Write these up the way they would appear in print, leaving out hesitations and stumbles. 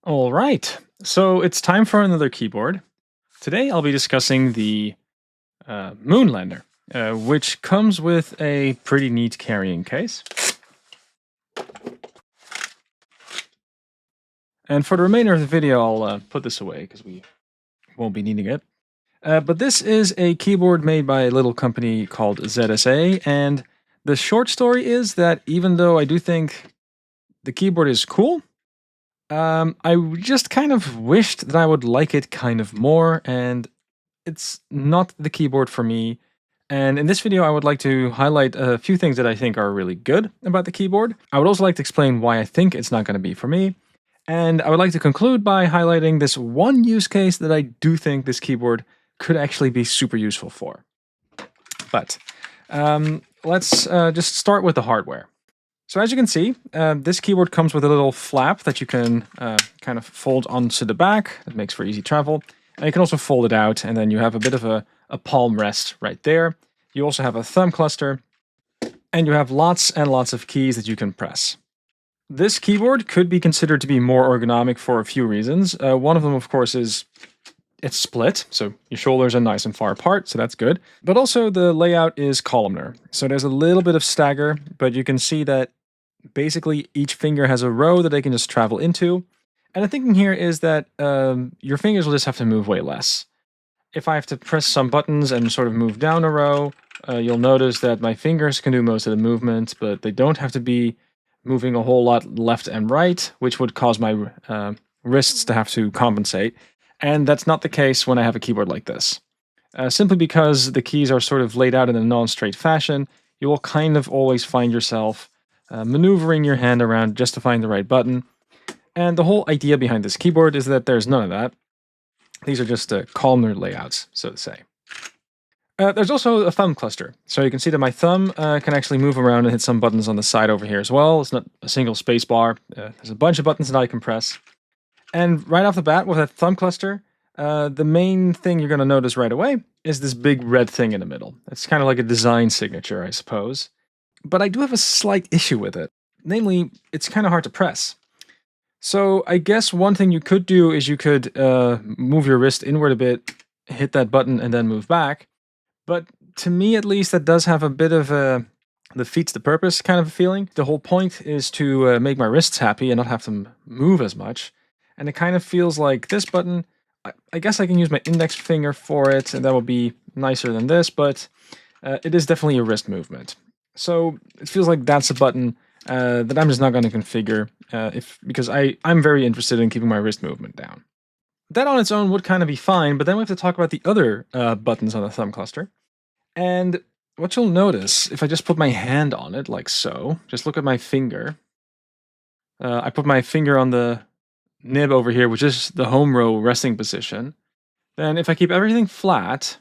All right, so it's time for another keyboard. Today I'll be discussing the Moonlander, which comes with a pretty neat carrying case. And for the remainder of the video, I'll put this away because we won't be needing it. But this is a keyboard made by a little company called ZSA, and the short story is that even though I do think the keyboard is cool, I just kind of wished that I would like it kind of more, and it's not the keyboard for me. And in this video, I would like to highlight a few things that I think are really good about the keyboard. I would also like to explain why I think it's not going to be for me. And I would like to conclude by highlighting this one use case that I do think this keyboard could actually be super useful for. But let's just start with the hardware. So as you can see, this keyboard comes with a little flap that you can kind of fold onto the back. It makes for easy travel. And you can also fold it out, and then you have a bit of a palm rest right there. You also have a thumb cluster, and you have lots and lots of keys that you can press. This keyboard could be considered to be more ergonomic for a few reasons. One of them, of course, is it's split, so your shoulders are nice and far apart, so that's good. But also the layout is columnar, so there's a little bit of stagger, but you can see that basically each finger has a row that they can just travel into. And the thinking here is that your fingers will just have to move way less. If I have to press some buttons and sort of move down a row, you'll notice that my fingers can do most of the movement, but they don't have to be moving a whole lot left and right, which would cause my wrists to have to compensate. And that's not the case when I have a keyboard like this. Simply because the keys are sort of laid out in a non-straight fashion, you will kind of always find yourself maneuvering your hand around just to find the right button. And the whole idea behind this keyboard is that there's none of that. These are just columnar layouts, so to say. There's also a thumb cluster. So you can see that my thumb can actually move around and hit some buttons on the side over here as well. It's not a single space bar. There's a bunch of buttons that I can press. And right off the bat with that thumb cluster, the main thing you're going to notice right away is this big red thing in the middle. It's kind of like a design signature, I suppose. But I do have a slight issue with it. Namely, it's kind of hard to press. So I guess one thing you could do is you could move your wrist inward a bit, hit that button, and then move back. But to me, at least, that does have a bit of a defeats the purpose kind of a feeling. The whole point is to make my wrists happy and not have them move as much. And it kind of feels like this button, I guess I can use my index finger for it, and that would be nicer than this, but it is definitely a wrist movement. So it feels like that's a button that I'm just not going to configure because I'm very interested in keeping my wrist movement down. That on its own would kind of be fine, but then we have to talk about the other buttons on the thumb cluster. And what you'll notice, if I just put my hand on it, like so, just look at my finger. I put my finger on the nib over here, which is the home row resting position. Then if I keep everything flat,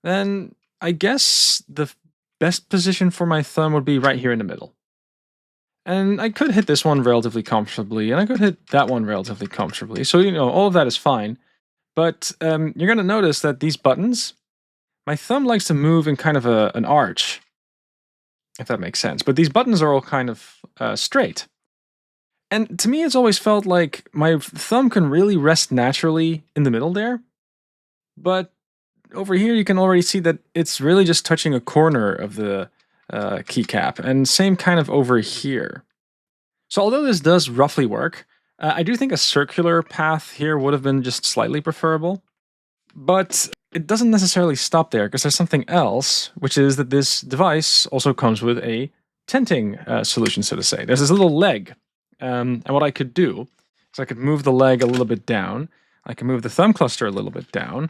then I guess the best position for my thumb would be right here in the middle. And I could hit this one relatively comfortably, and I could hit that one relatively comfortably. So, all of that is fine. But you're going to notice that these buttons, my thumb likes to move in kind of an arch, if that makes sense. But these buttons are all kind of straight. And to me, it's always felt like my thumb can really rest naturally in the middle there. But over here, you can already see that it's really just touching a corner of the keycap, and same kind of over here. So although this does roughly work, I do think a circular path here would have been just slightly preferable. But it doesn't necessarily stop there, because there's something else, which is that this device also comes with a tenting solution, so to say. There's this little leg, and what I could do is I could move the leg a little bit down, I can move the thumb cluster a little bit down,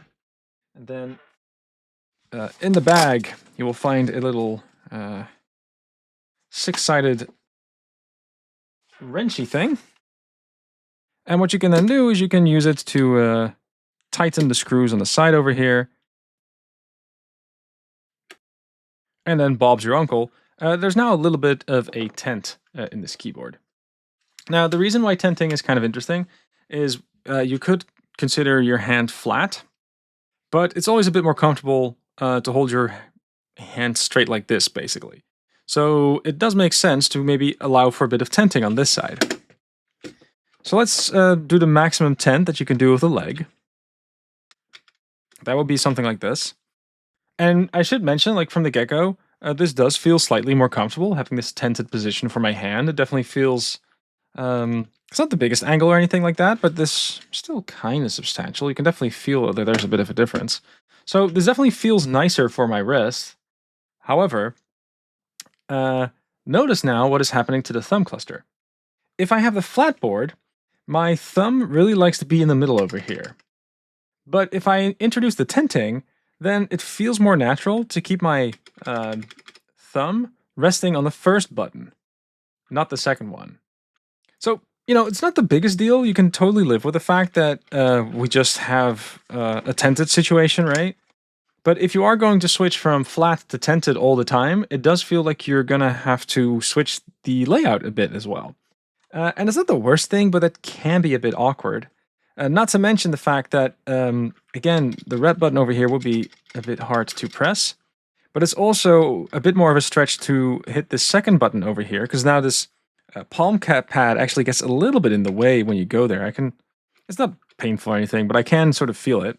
and then in the bag you will find a little six-sided wrenchy thing. And what you can then do is you can use it to tighten the screws on the side over here. And then Bob's your uncle. There's now a little bit of a tent in this keyboard. Now, the reason why tenting is kind of interesting is you could consider your hand flat, but it's always a bit more comfortable to hold your hand straight like this, basically. So it does make sense to maybe allow for a bit of tenting on this side. So let's do the maximum tent that you can do with a leg. That would be something like this. And I should mention, like from the get-go, this does feel slightly more comfortable having this tented position for my hand. It definitely feels, it's not the biggest angle or anything like that, but this still kind of substantial. You can definitely feel that there's a bit of a difference. So this definitely feels nicer for my wrist. However, notice now what is happening to the thumb cluster. If I have the flat board, my thumb really likes to be in the middle over here. But if I introduce the tenting, then it feels more natural to keep my thumb resting on the first button, not the second one. So, it's not the biggest deal. You can totally live with the fact that we just have a tented situation, right? But if you are going to switch from flat to tented all the time, it does feel like you're going to have to switch the layout a bit as well. And it's not the worst thing, but that can be a bit awkward. Not to mention the fact that, again, the red button over here will be a bit hard to press. But it's also a bit more of a stretch to hit the second button over here, because now this palm cap pad actually gets a little bit in the way when you go there. It's not painful or anything, but I can sort of feel it.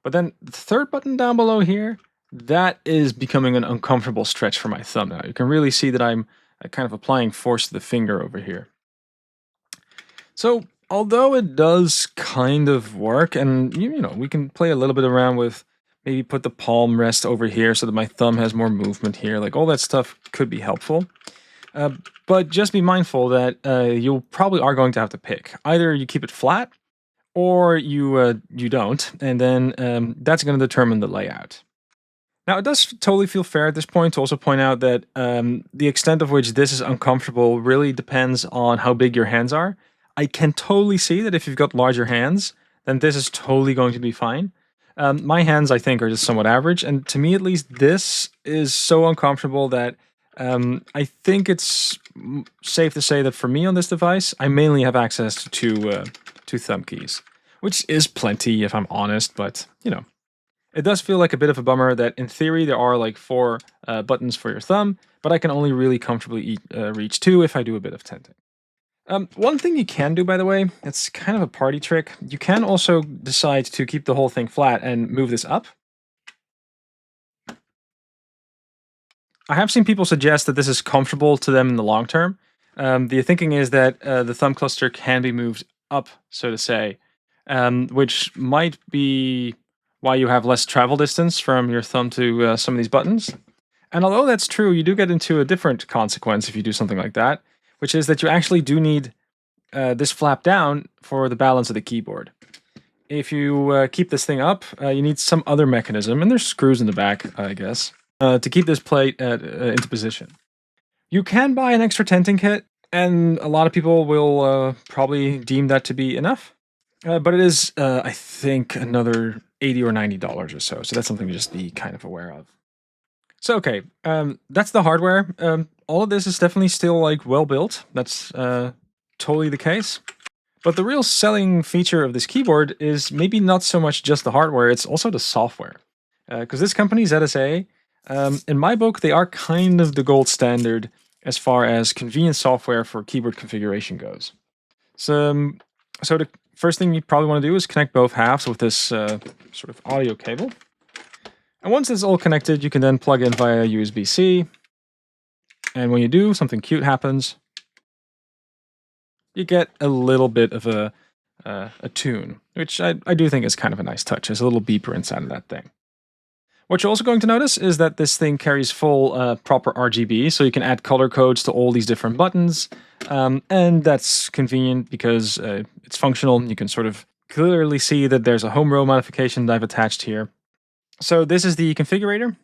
But then the third button down below here, that is becoming an uncomfortable stretch for my thumb now. You can really see that I'm kind of applying force to the finger over here. So, although it does kind of work, and we can play a little bit around with maybe put the palm rest over here so that my thumb has more movement here, like all that stuff could be helpful. But just be mindful that you probably are going to have to pick. Either you keep it flat, or you don't, and then that's going to determine the layout. Now, it does totally feel fair at this point to also point out that the extent of which this is uncomfortable really depends on how big your hands are. I can totally see that if you've got larger hands, then this is totally going to be fine. My hands, I think, are just somewhat average, and to me at least, this is so uncomfortable that I think it's safe to say that for me on this device, I mainly have access to thumb keys, which is plenty if I'm honest, but it does feel like a bit of a bummer that in theory there are like 4 buttons for your thumb, but I can only really comfortably reach 2 if I do a bit of tenting. One thing you can do, by the way, it's kind of a party trick. You can also decide to keep the whole thing flat and move this up. I have seen people suggest that this is comfortable to them in the long term. The thinking is that the thumb cluster can be moved up, so to say, which might be why you have less travel distance from your thumb to some of these buttons. And although that's true, you do get into a different consequence if you do something like that, which is that you actually do need this flap down for the balance of the keyboard. If you keep this thing up, you need some other mechanism, and there's screws in the back, I guess, to keep this plate into position. You can buy an extra tenting kit, and a lot of people will probably deem that to be enough. But it is, I think, another $80 or $90 or so, so that's something to just be kind of aware of. So, okay, that's the hardware. All of this is definitely still, like, well built. That's totally the case. But the real selling feature of this keyboard is maybe not so much just the hardware, it's also the software. Because this company, ZSA, in my book, they are kind of the gold standard as far as convenient software for keyboard configuration goes. So the first thing you probably want to do is connect both halves with this sort of audio cable. And once it's all connected, you can then plug in via USB-C. And when you do, something cute happens. You get a little bit of a tune, which I do think is kind of a nice touch. There's a little beeper inside of that thing. What you're also going to notice is that this thing carries full proper RGB, so you can add color codes to all these different buttons. And that's convenient because it's functional. You can sort of clearly see that there's a home row modification that I've attached here. So this is the configurator.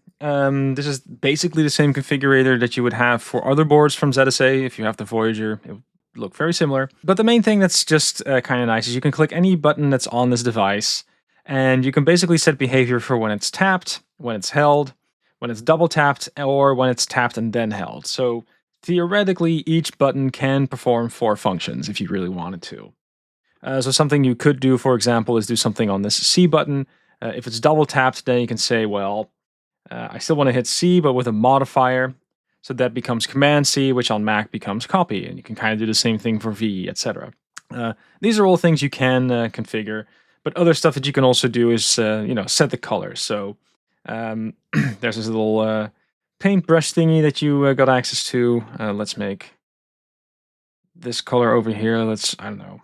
This is basically the same configurator that you would have for other boards from ZSA. If you have the Voyager, it would look very similar. But the main thing that's just kind of nice is you can click any button that's on this device, and you can basically set behavior for when it's tapped, when it's held, when it's double tapped, or when it's tapped and then held. So theoretically, each button can perform 4 functions if you really wanted to. So something you could do, for example, is do something on this C button. If it's double tapped, then you can say, well, I still want to hit C, but with a modifier. So that becomes Command C, which on Mac becomes copy. And you can kind of do the same thing for V, etc. These are all things you can configure, but other stuff that you can also do is set the colors. So there's this little paintbrush thingy that you got access to. Let's make this color over here. Let's, I don't know,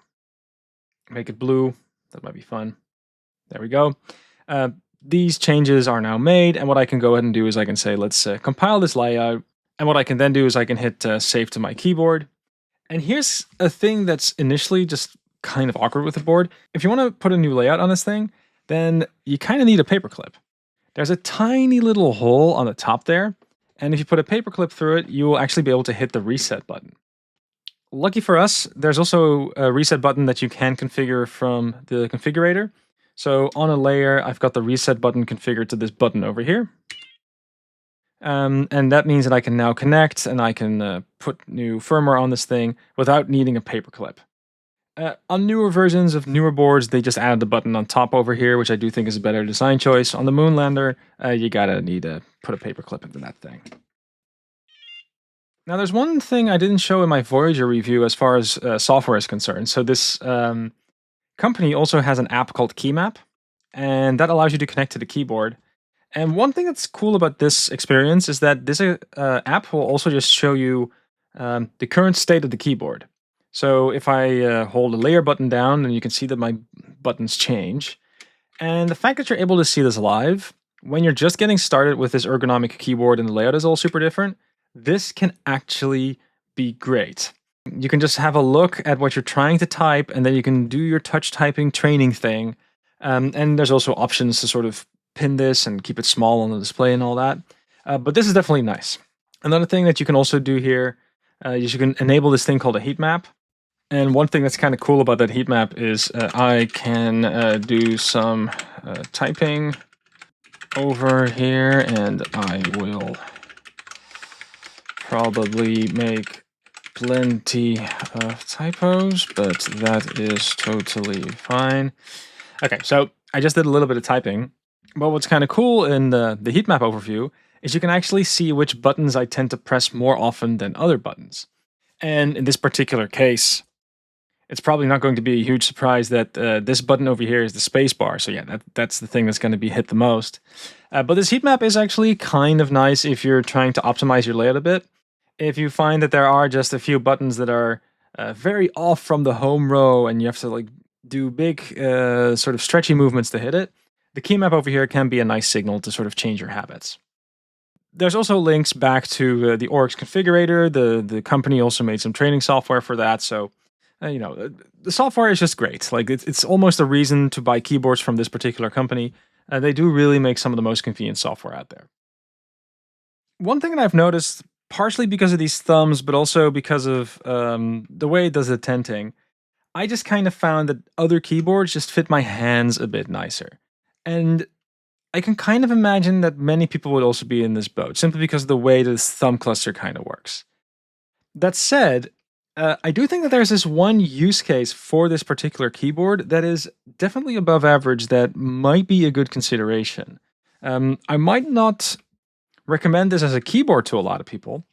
make it blue. That might be fun. There we go. These changes are now made, and what I can go ahead and do is I can say, let's compile this layout. And what I can then do is I can hit save to my keyboard. And here's a thing that's initially just kind of awkward with the board. If you want to put a new layout on this thing, then you kind of need a paperclip. There's a tiny little hole on the top there, and if you put a paperclip through it, you will actually be able to hit the reset button. Lucky for us, there's also a reset button that you can configure from the configurator. So on a layer, I've got the reset button configured to this button over here. And that means that I can now connect and I can put new firmware on this thing without needing a paperclip. On newer versions of newer boards, they just added the button on top over here, which I do think is a better design choice. On the Moonlander, you gotta need to put a paperclip into that thing. Now, there's one thing I didn't show in my Voyager review as far as software is concerned. So this company also has an app called Keymapp, and that allows you to connect to the keyboard. And one thing that's cool about this experience is that this app will also just show you the current state of the keyboard. So if I hold the layer button down, then you can see that my buttons change. And the fact that you're able to see this live, when you're just getting started with this ergonomic keyboard and the layout is all super different, this can actually be great. You can just have a look at what you're trying to type, and then you can do your touch typing training thing. And there's also options to sort of pin this and keep it small on the display and all that. But this is definitely nice. Another thing that you can also do here is you can enable this thing called a heat map. And one thing that's kind of cool about that heat map is I can do some typing over here, and I will probably make plenty of typos, but that is totally fine. Okay, so I just did a little bit of typing, but what's kind of cool in the heat map overview is you can actually see which buttons I tend to press more often than other buttons. And in this particular case, it's probably not going to be a huge surprise that this button over here is the space bar. So yeah, that's the thing that's going to be hit the most. But this heat map is actually kind of nice if you're trying to optimize your layout a bit. If you find that there are just a few buttons that are very off from the home row and you have to like do big sort of stretchy movements to hit it, the key map over here can be a nice signal to sort of change your habits. There's also links back to the Oryx configurator. The company also made some training software for that. So, the software is just great. Like it's almost a reason to buy keyboards from this particular company. They do really make some of the most convenient software out there. One thing that I've noticed, partially because of these thumbs, but also because of the way it does the tenting, I just kind of found that other keyboards just fit my hands a bit nicer. And I can kind of imagine that many people would also be in this boat, simply because of the way this thumb cluster kind of works. That said, I do think that there's this one use case for this particular keyboard that is definitely above average that might be a good consideration. I might not recommend this as a keyboard to a lot of people,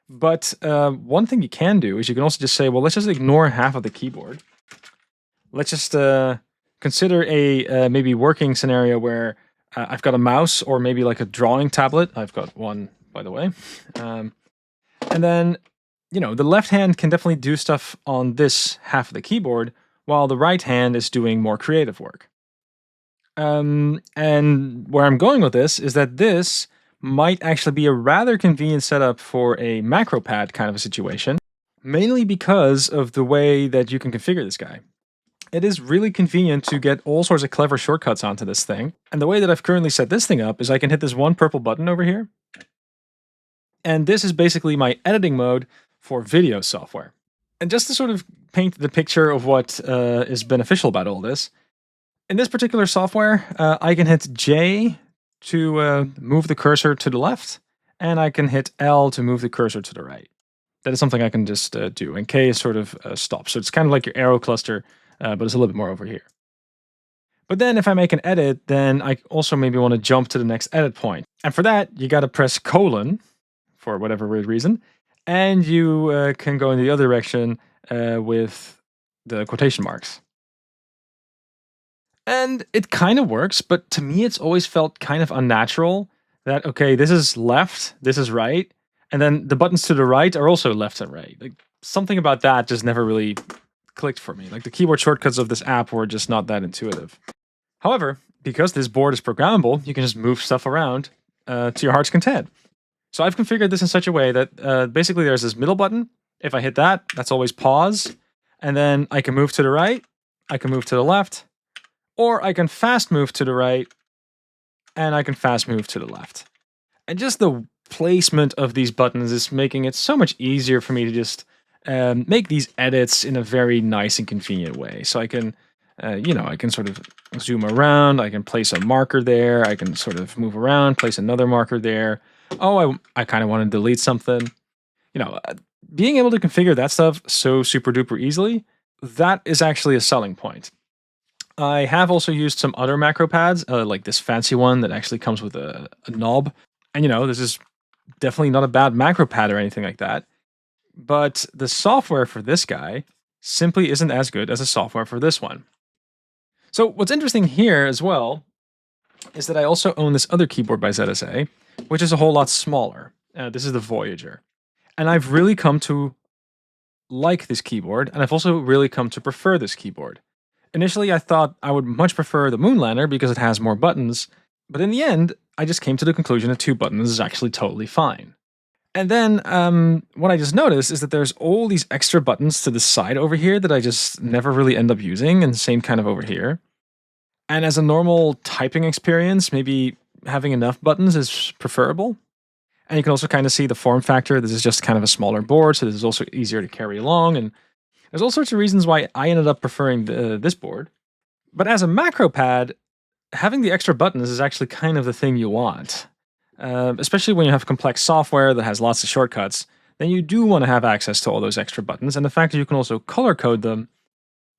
but one thing you can do is you can also just say, well, let's just ignore half of the keyboard. Let's just consider a maybe working scenario where I've got a mouse or maybe like a drawing tablet. I've got one, by the way. And then, the left hand can definitely do stuff on this half of the keyboard, while the right hand is doing more creative work. And where I'm going with this is that this might actually be a rather convenient setup for a Macropad kind of a situation, mainly because of the way that you can configure this guy. It is really convenient to get all sorts of clever shortcuts onto this thing. And the way that I've currently set this thing up is I can hit this one purple button over here. And this is basically my editing mode for video software. And just to sort of paint the picture of what is beneficial about all this, in this particular software, I can hit J to move the cursor to the left, and I can hit L to move the cursor to the right. That is something I can just do, and K is sort of stop. So it's kind of like your arrow cluster, but it's a little bit more over here. But then if I make an edit, then I also maybe want to jump to the next edit point. And for that, you got to press colon, for whatever weird reason, and you can go in the other direction with the quotation marks. And it kind of works, but to me, it's always felt kind of unnatural that, okay, this is left, this is right, and then the buttons to the right are also left and right. Like, something about that just never really clicked for me. Like, the keyboard shortcuts of this app were just not that intuitive. However, because this board is programmable, you can just move stuff around to your heart's content. So I've configured this in such a way that basically there's this middle button. If I hit that, that's always pause. And then I can move to the right, I can move to the left, or I can fast move to the right, and I can fast move to the left. And just the placement of these buttons is making it so much easier for me to just make these edits in a very nice and convenient way. So I can, I can sort of zoom around, I can place a marker there, I can sort of move around, place another marker there. Oh, I kind of want to delete something. Being able to configure that stuff so super duper easily, that is actually a selling point. I have also used some other Macropads, like this fancy one that actually comes with a knob. And this is definitely not a bad Macropad or anything like that. But the software for this guy simply isn't as good as the software for this one. So what's interesting here as well is that I also own this other keyboard by ZSA, which is a whole lot smaller. This is the Voyager. And I've really come to like this keyboard, and I've also really come to prefer this keyboard. Initially, I thought I would much prefer the Moonlander because it has more buttons, but in the end, I just came to the conclusion that 2 buttons is actually totally fine. And then what I just noticed is that there's all these extra buttons to the side over here that I just never really end up using, and same kind of over here. And as a normal typing experience, maybe having enough buttons is preferable. And you can also kind of see the form factor. This is just kind of a smaller board, so this is also easier to carry along. And there's all sorts of reasons why I ended up preferring this board. But as a Macropad, having the extra buttons is actually kind of the thing you want. Especially when you have complex software that has lots of shortcuts, then you do want to have access to all those extra buttons. And the fact that you can also color code them,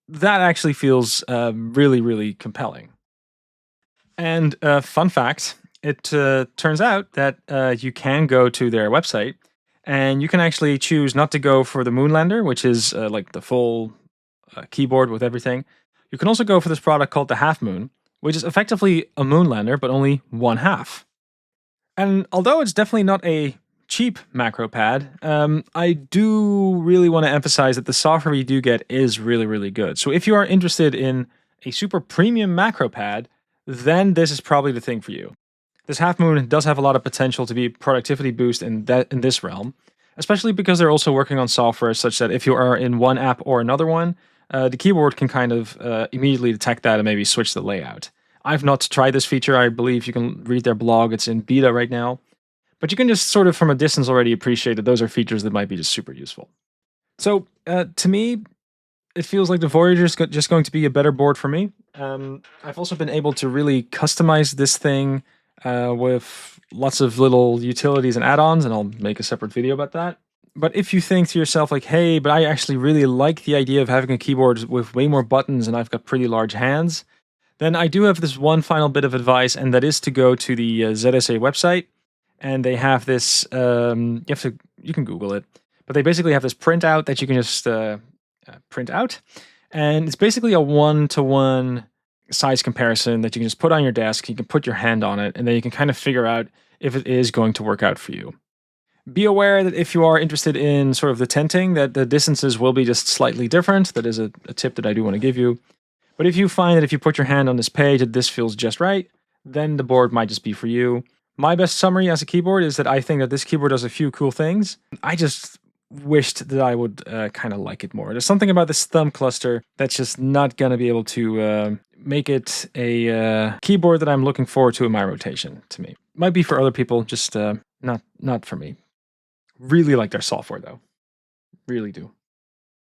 that actually feels really, really compelling. And fun fact, it turns out that you can go to their website and you can actually choose not to go for the Moonlander, which is like the full keyboard with everything. You can also go for this product called the halfmoon, which is effectively a Moonlander, but only one half. And although it's definitely not a cheap Macropad, I do really want to emphasize that the software you do get is really, really good. So if you are interested in a super premium Macropad, then this is probably the thing for you. This halfmoon does have a lot of potential to be a productivity boost in this realm, especially because they're also working on software such that if you are in one app or another one, the keyboard can kind of immediately detect that and maybe switch the layout. I've not tried this feature. I believe you can read their blog. It's in beta right now. But you can just sort of from a distance already appreciate that those are features that might be just super useful. So to me, it feels like the Voyager is just going to be a better board for me. I've also been able to really customize this thing with lots of little utilities and add-ons, and I'll make a separate video about that. But if you think to yourself like, hey, but I actually really like the idea of having a keyboard with way more buttons and I've got pretty large hands, then I do have this one final bit of advice, and that is to go to the ZSA website, and they have this, you can Google it, but they basically have this printout that you can just print out, and it's basically a one-to-one size comparison that you can just put on your desk, you can put your hand on it, and then you can kind of figure out if it is going to work out for you. Be aware that if you are interested in sort of the tenting, that the distances will be just slightly different. That is a tip that I do want to give you. But if you find that if you put your hand on this page that this feels just right, then the board might just be for you. My best summary as a keyboard is that I think that this keyboard does a few cool things. I just wished that I would kind of like it more. There's something about this thumb cluster that's just not going to be able to make it a keyboard that I'm looking forward to in my rotation, to me. Might be for other people, just not for me. Really like their software, though. Really do.